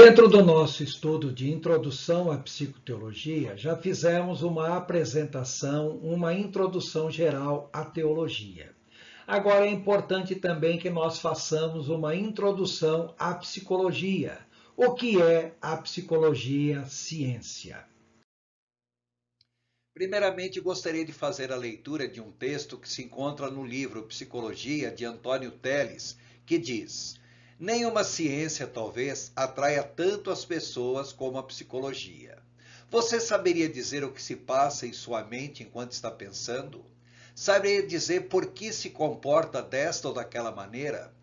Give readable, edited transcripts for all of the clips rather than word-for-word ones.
Dentro do nosso estudo de introdução à psicoteologia, já fizemos uma apresentação, uma introdução geral à teologia. Agora é importante também que nós façamos uma introdução à psicologia. O que é a psicologia ciência? Primeiramente, gostaria de fazer a leitura de um texto que se encontra no livro Psicologia, de Antônio Telles, que diz: nenhuma ciência, talvez, atraia tanto as pessoas como a psicologia. Você saberia dizer o que se passa em sua mente enquanto está pensando? Saberia dizer por que se comporta desta ou daquela maneira?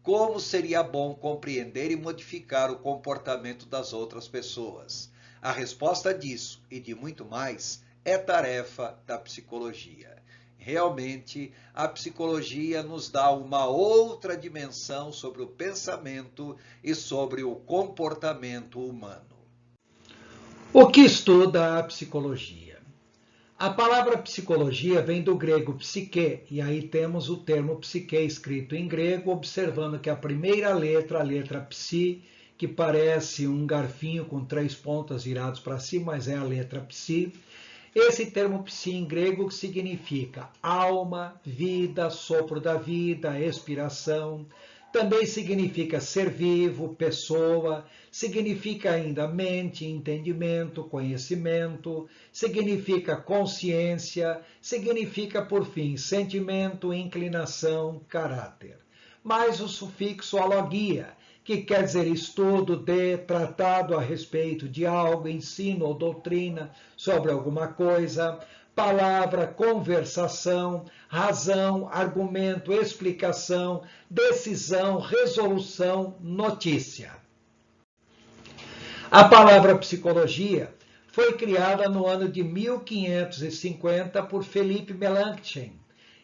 Como seria bom compreender e modificar o comportamento das outras pessoas? A resposta disso e de muito mais é tarefa da psicologia. Realmente, a psicologia nos dá uma outra dimensão sobre o pensamento e sobre o comportamento humano. O que estuda a psicologia? A palavra psicologia vem do grego psique, e aí temos o termo psique escrito em grego, observando que a primeira letra, a letra psi, que parece um garfinho com 3 pontas virados para cima, mas é a letra psi. Esse termo psi em grego significa alma, vida, sopro da vida, expiração. Também significa ser vivo, pessoa, significa ainda mente, entendimento, conhecimento, significa consciência, significa, por fim, sentimento, inclinação, caráter. Mais o sufixo alogia, que quer dizer estudo de, tratado a respeito de algo, ensino ou doutrina sobre alguma coisa, palavra, conversação, razão, argumento, explicação, decisão, resolução, notícia. A palavra psicologia foi criada no ano de 1550 por Philippe Melanchthon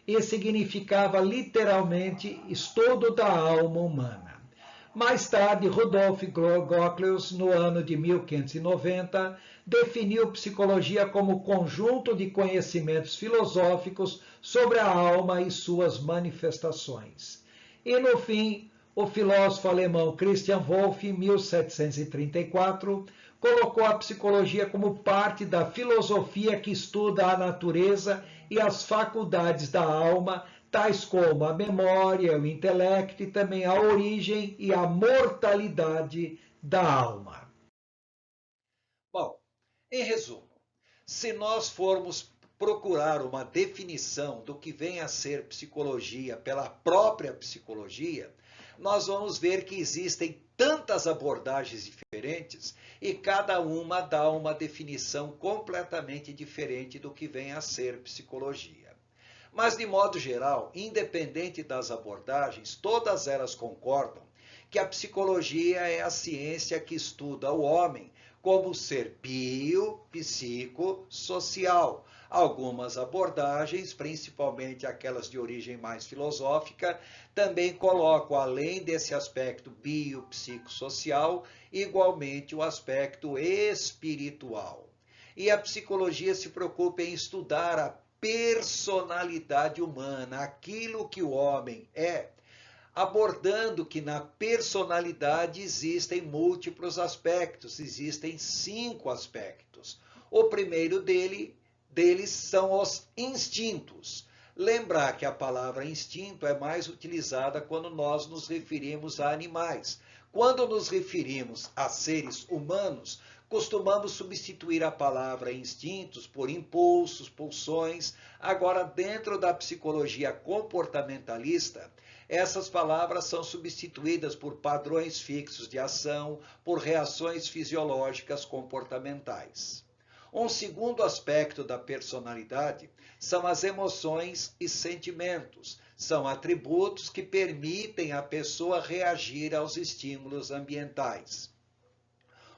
e significava literalmente estudo da alma humana. Mais tarde, Rudolf Gropius, no ano de 1590, definiu psicologia como conjunto de conhecimentos filosóficos sobre a alma e suas manifestações. E, no fim, o filósofo alemão Christian Wolff, em 1734, colocou a psicologia como parte da filosofia que estuda a natureza e as faculdades da alma, tais como a memória, o intelecto e também a origem e a mortalidade da alma. Bom, em resumo, se nós formos procurar uma definição do que vem a ser psicologia pela própria psicologia, nós vamos ver que existem tantas abordagens diferentes e cada uma dá uma definição completamente diferente do que vem a ser psicologia. Mas, de modo geral, independente das abordagens, todas elas concordam que a psicologia é a ciência que estuda o homem como ser psicossocial. Algumas abordagens, principalmente aquelas de origem mais filosófica, também colocam, além desse aspecto biopsicossocial, igualmente o aspecto espiritual. E a psicologia se preocupa em estudar a personalidade humana, aquilo que o homem é, abordando que na personalidade existem múltiplos aspectos, existem 5 aspectos. O primeiro deles são os instintos. Lembrar que a palavra instinto é mais utilizada quando nós nos referimos a animais. Quando nos referimos a seres humanos, costumamos substituir a palavra instintos por impulsos, pulsões. Agora, dentro da psicologia comportamentalista, essas palavras são substituídas por padrões fixos de ação, por reações fisiológicas comportamentais. Um segundo aspecto da personalidade são as emoções e sentimentos. São atributos que permitem à pessoa reagir aos estímulos ambientais.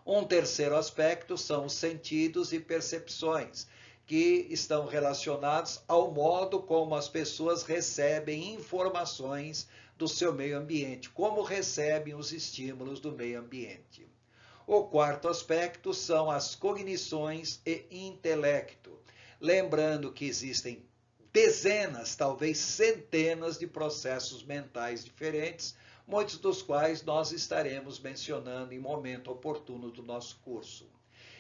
Um terceiro aspecto são os sentidos e percepções, que estão relacionados ao modo como as pessoas recebem informações do seu meio ambiente, como recebem os estímulos do meio ambiente. O quarto aspecto são as cognições e intelecto, lembrando que existem dezenas, talvez centenas de processos mentais diferentes, muitos dos quais nós estaremos mencionando em momento oportuno do nosso curso.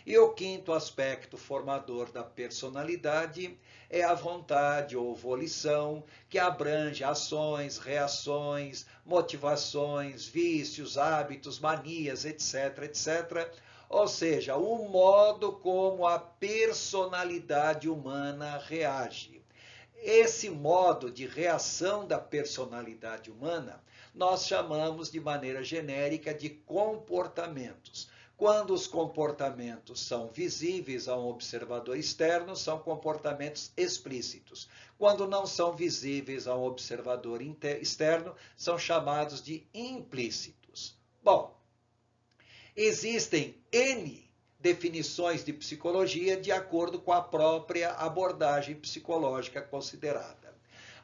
E o quinto aspecto formador da personalidade é a vontade ou volição, que abrange ações, reações, motivações, vícios, hábitos, manias, etc., etc., ou seja, o modo como a personalidade humana reage. Esse modo de reação da personalidade humana nós chamamos de maneira genérica de comportamentos. Quando os comportamentos são visíveis a um observador externo, são comportamentos explícitos. Quando não são visíveis a um observador externo, são chamados de implícitos. Bom, existem N definições de psicologia de acordo com a própria abordagem psicológica considerada.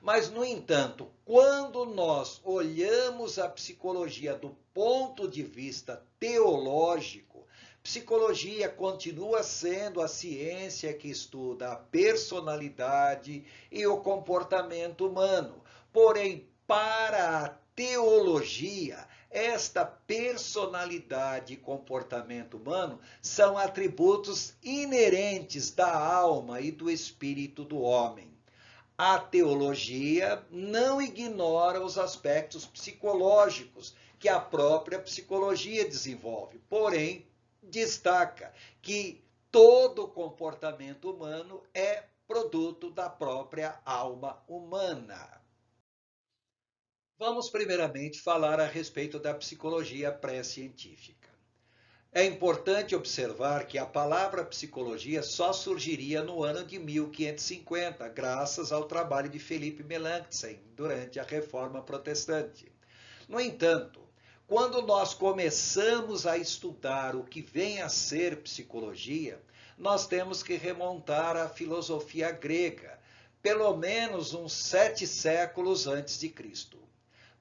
Mas, no entanto, quando nós olhamos a psicologia do ponto de vista teológico, psicologia continua sendo a ciência que estuda a personalidade e o comportamento humano. Porém, para a teologia, esta personalidade e comportamento humano são atributos inerentes da alma e do espírito do homem. A teologia não ignora os aspectos psicológicos que a própria psicologia desenvolve, porém, destaca que todo comportamento humano é produto da própria alma humana. Vamos primeiramente falar a respeito da psicologia pré-científica. É importante observar que a palavra psicologia só surgiria no ano de 1550, graças ao trabalho de Philippe Melanchthon, durante a Reforma Protestante. No entanto, quando nós começamos a estudar o que vem a ser psicologia, nós temos que remontar à filosofia grega, pelo menos uns 7 séculos antes de Cristo.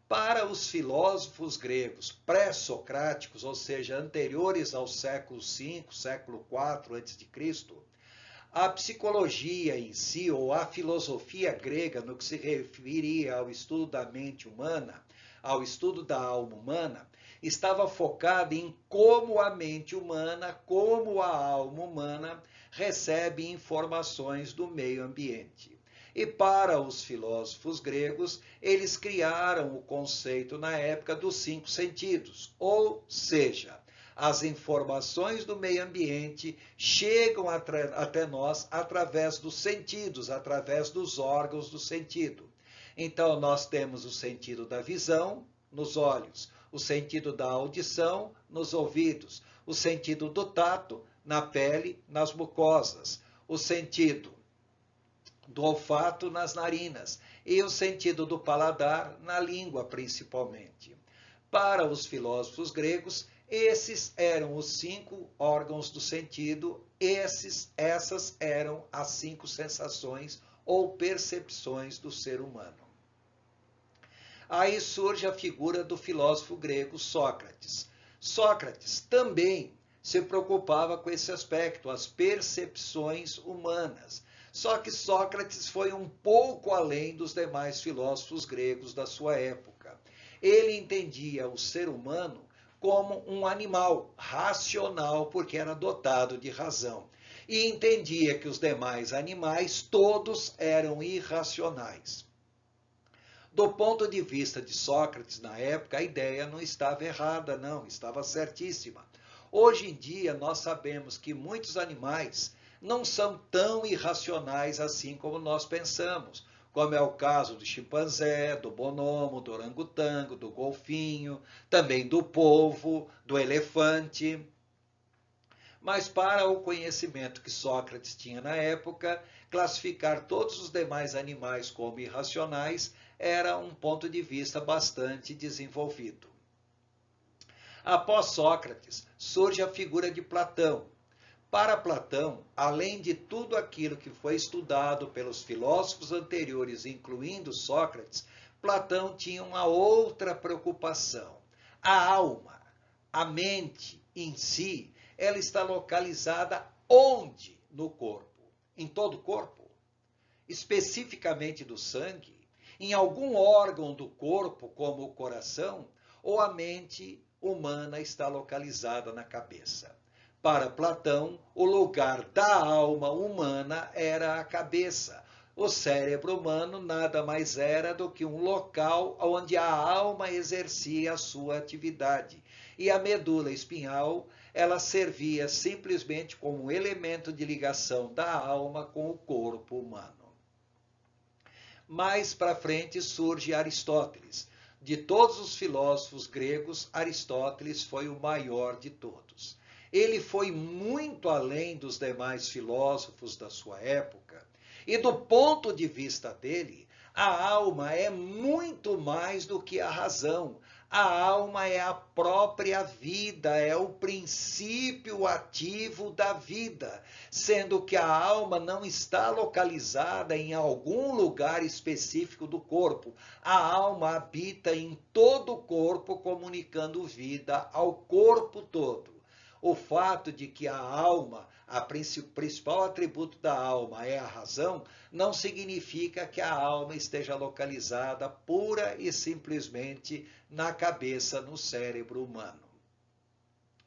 Para os filósofos gregos pré-socráticos, ou seja, anteriores ao século V, século IV a.C., a psicologia em si, ou a filosofia grega, no que se referia ao estudo da mente humana, ao estudo da alma humana, estava focada em como a mente humana, como a alma humana, recebe informações do meio ambiente. E para os filósofos gregos, eles criaram o conceito na época dos 5 sentidos, ou seja, as informações do meio ambiente chegam até nós através dos sentidos, através dos órgãos do sentido. Então, nós temos o sentido da visão nos olhos, o sentido da audição nos ouvidos, o sentido do tato na pele, nas mucosas, o sentido do olfato nas narinas e o sentido do paladar na língua, principalmente. Para os filósofos gregos, esses eram os 5 órgãos do sentido, essas eram as 5 sensações ou percepções do ser humano. Aí surge a figura do filósofo grego Sócrates. Sócrates também se preocupava com esse aspecto, as percepções humanas. Só que Sócrates foi um pouco além dos demais filósofos gregos da sua época. Ele entendia o ser humano como um animal racional, porque era dotado de razão. E entendia que os demais animais todos eram irracionais. Do ponto de vista de Sócrates, na época, a ideia não estava errada, não, estava certíssima. Hoje em dia, nós sabemos que muitos animais não são tão irracionais assim como nós pensamos, como é o caso do chimpanzé, do bonomo, do orangotango, do golfinho, também do polvo, do elefante. Mas para o conhecimento que Sócrates tinha na época, classificar todos os demais animais como irracionais era um ponto de vista bastante desenvolvido. Após Sócrates, surge a figura de Platão. Para Platão, além de tudo aquilo que foi estudado pelos filósofos anteriores, incluindo Sócrates, Platão tinha uma outra preocupação. A alma, a mente em si, ela está localizada onde no corpo? Em todo o corpo? Especificamente do sangue? Em algum órgão do corpo, como o coração? ou a mente humana está localizada na cabeça. Para Platão, o lugar da alma humana era a cabeça. O cérebro humano nada mais era do que um local onde a alma exercia a sua atividade. E a medula espinhal, ela servia simplesmente como elemento de ligação da alma com o corpo humano. Mais para frente surge Aristóteles. De todos os filósofos gregos, Aristóteles foi o maior de todos. Ele foi muito além dos demais filósofos da sua época. E do ponto de vista dele, a alma é muito mais do que a razão. A alma é a própria vida, é o princípio ativo da vida, sendo que a alma não está localizada em algum lugar específico do corpo. A alma habita em todo o corpo, comunicando vida ao corpo todo. O fato de que a alma, o principal atributo da alma é a razão, não significa que a alma esteja localizada pura e simplesmente na cabeça, no cérebro humano.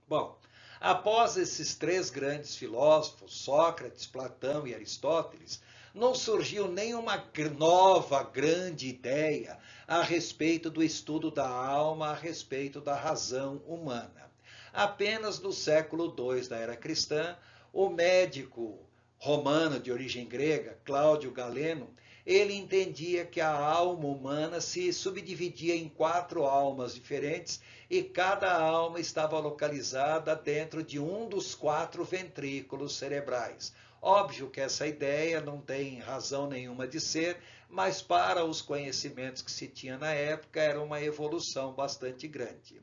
Bom, após esses três grandes filósofos, Sócrates, Platão e Aristóteles, não surgiu nenhuma nova grande ideia a respeito do estudo da alma, a respeito da razão humana. Apenas no século II da era cristã, o médico romano de origem grega, Cláudio Galeno, ele entendia que a alma humana se subdividia em 4 almas diferentes e cada alma estava localizada dentro de um dos 4 ventrículos cerebrais. Óbvio que essa ideia não tem razão nenhuma de ser, mas para os conhecimentos que se tinha na época era uma evolução bastante grande.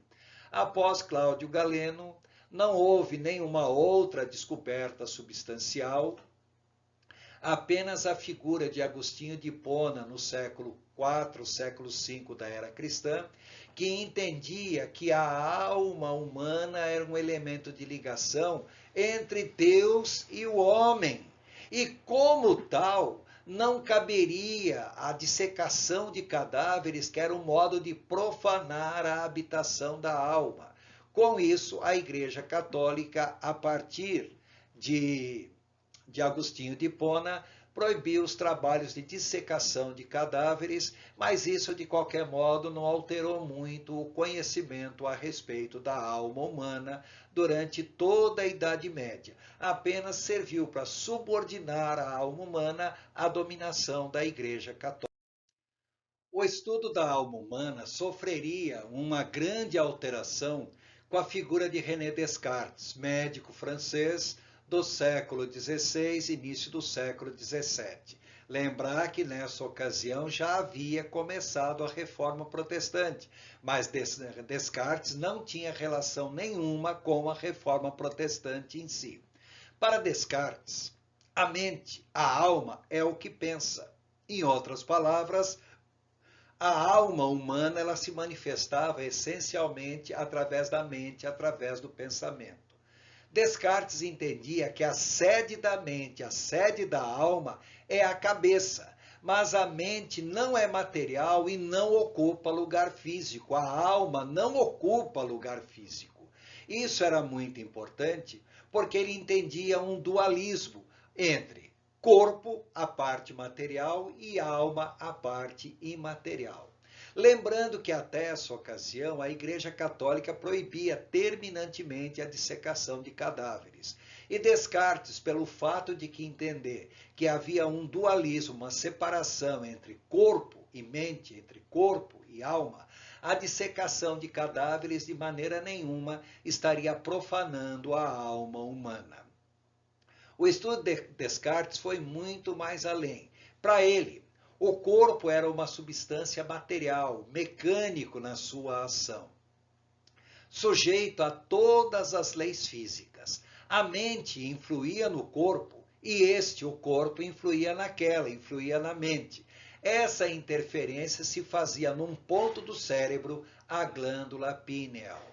Após Cláudio Galeno, não houve nenhuma outra descoberta substancial, apenas a figura de Agostinho de Hipona no século IV, século V da era cristã, que entendia que a alma humana era um elemento de ligação entre Deus e o homem. E como tal, não caberia a dissecação de cadáveres, que era um modo de profanar a habitação da alma. Com isso, a Igreja Católica, a partir de Agostinho de Hipona, proibiu os trabalhos de dissecação de cadáveres, mas isso, de qualquer modo, não alterou muito o conhecimento a respeito da alma humana durante toda a Idade Média. Apenas serviu para subordinar a alma humana à dominação da Igreja Católica. O estudo da alma humana sofreria uma grande alteração com a figura de René Descartes, médico francês do século XVI, início do século XVII. Lembrar que nessa ocasião já havia começado a Reforma Protestante, mas Descartes não tinha relação nenhuma com a Reforma Protestante em si. Para Descartes, a mente, a alma, é o que pensa. Em outras palavras, a alma humana ela se manifestava essencialmente através da mente, através do pensamento. Descartes entendia que a sede da mente, a sede da alma é a cabeça, mas a mente não é material e não ocupa lugar físico. A alma não ocupa lugar físico. Isso era muito importante porque ele entendia um dualismo entre corpo, a parte material, e alma, a parte imaterial. Lembrando que até essa ocasião a Igreja Católica proibia terminantemente a dissecação de cadáveres. E Descartes, pelo fato de que entender que havia um dualismo, uma separação entre corpo e mente, entre corpo e alma, a dissecação de cadáveres de maneira nenhuma estaria profanando a alma humana. O estudo de Descartes foi muito mais além. Para ele, o corpo era uma substância material, mecânico na sua ação, sujeito a todas as leis físicas. A mente influía no corpo e o corpo, influía na mente. Essa interferência se fazia num ponto do cérebro, a glândula pineal.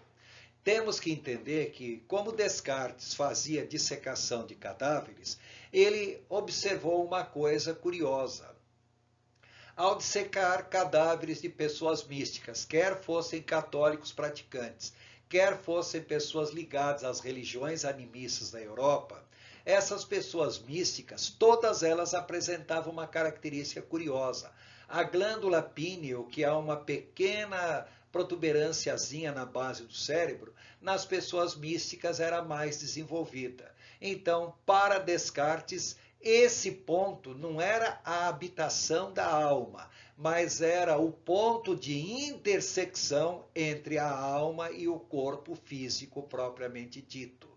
Temos que entender que, como Descartes fazia dissecação de cadáveres, ele observou uma coisa curiosa. ao dissecar cadáveres de pessoas místicas, quer fossem católicos praticantes, quer fossem pessoas ligadas às religiões animistas da Europa, essas pessoas místicas, todas elas apresentavam uma característica curiosa. A glândula píneal, que é uma pequena protuberânciazinha na base do cérebro, nas pessoas místicas era mais desenvolvida. Então, para Descartes, esse ponto não era a habitação da alma, mas era o ponto de intersecção entre a alma e o corpo físico propriamente dito.